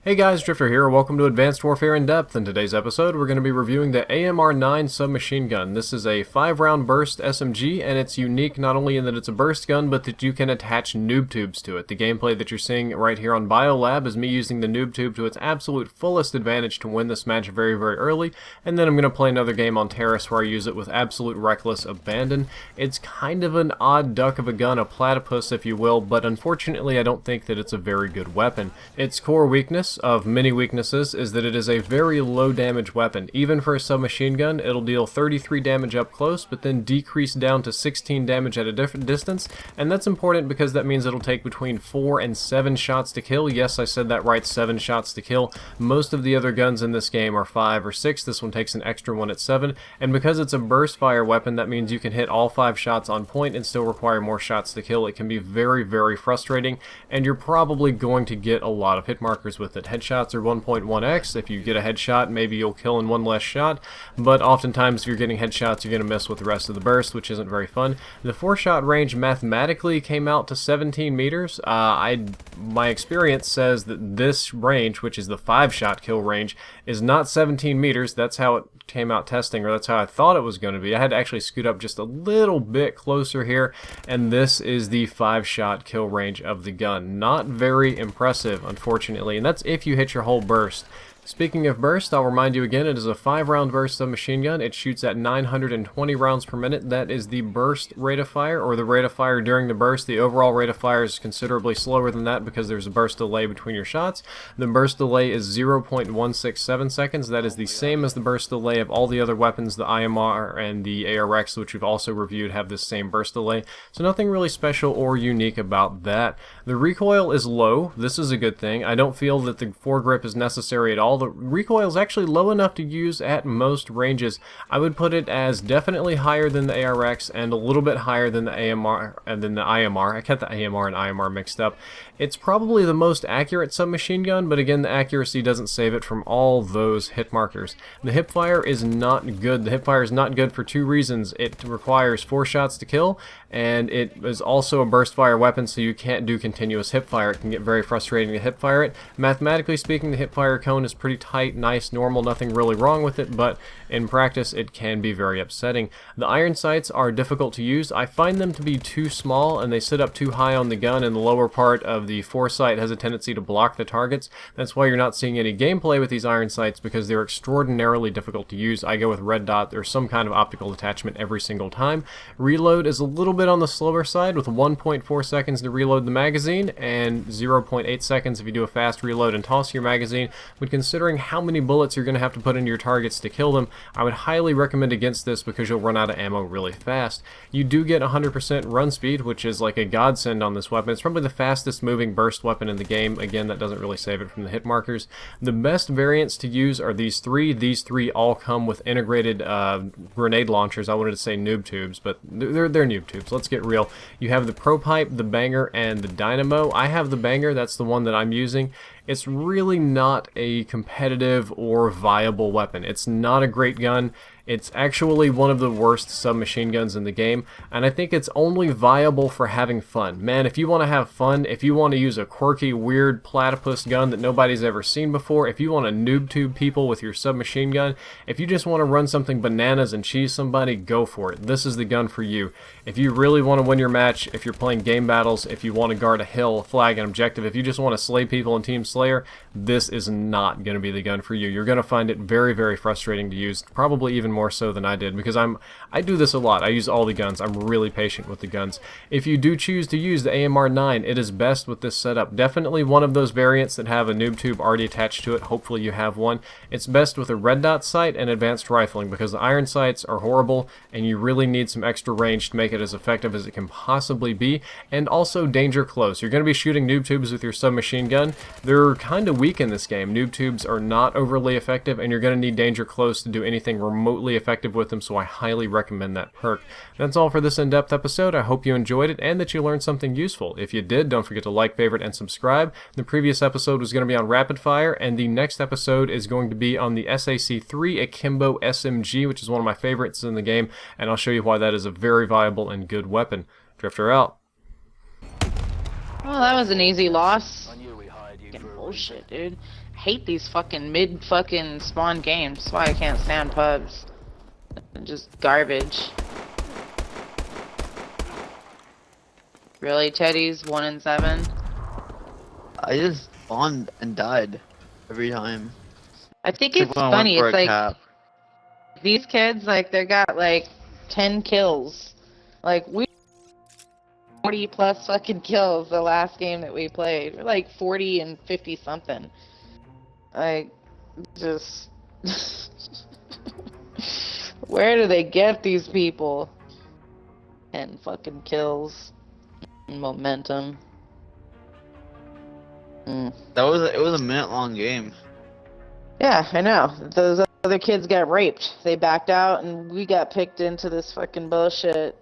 Hey guys, Drifter here. Welcome to Advanced Warfare in Depth. In today's episode, we're going to be reviewing the AMR9 submachine gun. This is a 5-round burst SMG, and it's unique not only in that it's a burst gun, but that you can attach noob tubes to it. The gameplay that you're seeing right here on BioLab is me using the noob tube to its absolute fullest advantage to win this match very, very early, and then I'm going to play another game on Terrace where I use it with absolute reckless abandon. It's kind of an odd duck of a gun, a platypus if you will, but unfortunately I don't think that it's a very good weapon. Its core weakness of many weaknesses is that it is a very low damage weapon. Even for a submachine gun, it'll deal 33 damage up close, but then decrease down to 16 damage at a different distance, and that's important because that means it'll take between 4 and 7 shots to kill. Yes, I said that right, 7 shots to kill. Most of the other guns in this game are 5 or 6. This one takes an extra one at 7, and because it's a burst fire weapon, that means you can hit all 5 shots on point and still require more shots to kill. It can be very, very frustrating, and you're probably going to get a lot of hit markers with it. Headshots are 1.1x. If you get a headshot, maybe you'll kill in one less shot, but oftentimes if you're getting headshots, you're going to miss with the rest of the burst, which isn't very fun. The 4-shot range mathematically came out to 17 meters. My experience says that this range, which is the 5-shot kill range, is not 17 meters. That's how it came out testing, or that's how I thought it was going to be. I had to actually scoot up just a little bit closer here, and this is the 5-shot kill range of the gun. Not very impressive, unfortunately, and that's if you hit your whole burst. Speaking of burst, I'll remind you again, it is a 5-round burst submachine gun. It shoots at 920 rounds per minute. That is the burst rate of fire, or the rate of fire during the burst. The overall rate of fire is considerably slower than that because there's a burst delay between your shots. The burst delay is 0.167 seconds. That is the same as the burst delay of all the other weapons. The IMR and the ARX, which we've also reviewed, have this same burst delay. So nothing really special or unique about that. The recoil is low. This is a good thing. I don't feel that the foregrip is necessary at all. The recoil is actually low enough to use at most ranges. I would put it as definitely higher than the ARX and a little bit higher than the AMR and then the IMR. I got the AMR and IMR mixed up. It's probably the most accurate submachine gun, but again, the accuracy doesn't save it from all those hit markers. The hipfire is not good. The hipfire is not good for 2 reasons. It requires 4 shots to kill, and it is also a burst fire weapon, so you can't do continuous hipfire. It can get very frustrating to hipfire it. Mathematically speaking, the hipfire cone is pretty tight, nice, normal, nothing really wrong with it, but in practice it can be very upsetting. The iron sights are difficult to use. I find them to be too small, and they sit up too high on the gun, and the lower part of the foresight has a tendency to block the targets. That's why you're not seeing any gameplay with these iron sights, because they're extraordinarily difficult to use. I go with red dot or some kind of optical attachment every single time. Reload is a little bit on the slower side, with 1.4 seconds to reload the magazine and 0.8 seconds if you do a fast reload and toss your magazine. But considering how many bullets you're going to have to put into your targets to kill them, I would highly recommend against this because you'll run out of ammo really fast. You do get 100% run speed, which is like a godsend on this weapon. It's probably the fastest moving burst weapon in the game. Again, that doesn't really save it from the hit markers. The best variants to use are these 3. These 3 all come with integrated grenade launchers. I wanted to say noob tubes, but they're noob tubes. Let's get real. You have the Pro Pipe, the Banger, and the Dynamo. I have the Banger. That's the one that I'm using. It's really not a competitive or viable weapon. It's not a great gun. It's actually one of the worst submachine guns in the game, and I think it's only viable for having fun. Man, if you want to have fun, if you want to use a quirky, weird platypus gun that nobody's ever seen before, if you want to noob tube people with your submachine gun, if you just want to run something bananas and cheese somebody, go for it. This is the gun for you. If you really want to win your match, if you're playing game battles, if you want to guard a hill, flag, and objective, if you just want to slay people in Team Slayer, this is not going to be the gun for you. You're going to find it very, very frustrating to use, probably even more so than I did, because I do this a lot. I use all the guns. I'm really patient with the guns. If you do choose to use the AMR9, it is best with this setup. Definitely one of those variants that have a noob tube already attached to it. Hopefully you have one. It's best with a red dot sight and advanced rifling, because the iron sights are horrible and you really need some extra range to make it as effective as it can possibly be, and also danger close. You're going to be shooting noob tubes with your submachine gun. They're kind of weak in this game. Noob tubes are not overly effective, and you're going to need danger close to do anything remotely effective with them, so I highly recommend that perk. That's all for this in-depth episode. I hope you enjoyed it and that you learned something useful. If you did, don't forget to like, favorite, and subscribe. The previous episode was going to be on rapid fire, and the next episode is going to be on the SAC-3 Akimbo SMG, which is one of my favorites in the game, and I'll show you why that is a very viable and good weapon. Drifter out. Well, that was an easy loss. Fucking bullshit, dude. hate these fucking mid-fucking spawn games. That's why I can't stand pubs. They're just garbage. Really, Teddy's 1 and 7? I just spawned and died every time. I think Except it's when I went funny. for It's a like cap. these kids, like they got like 10 kills. Like we 40 plus fucking kills the last game that we played. We're like 40 and 50 something. Like just where do they get these people? 10 fucking kills. Momentum. It was a minute-long game. Yeah, I know. Those other kids got raped. They backed out and we got picked into this fucking bullshit.